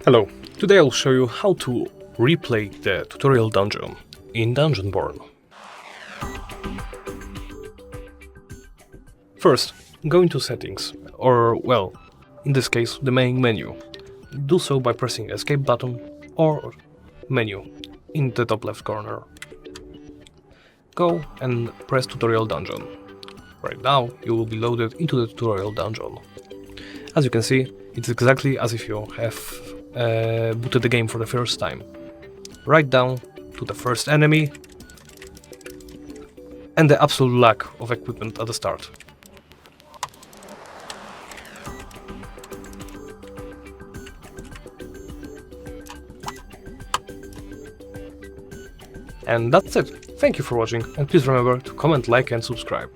Hello, today I'll show you how to replay the tutorial dungeon in Dungeonborne. First, go into settings, or well, in this case the main menu. Do so by pressing escape button or menu in the top left corner. Go and press tutorial dungeon. Right now you will be loaded into the tutorial dungeon. As you can see, it's exactly as if you have booted the game for the first time. Right down to the first enemy and the absolute lack of equipment at the start. And that's it. Thank you for watching, and please remember to comment, like and subscribe.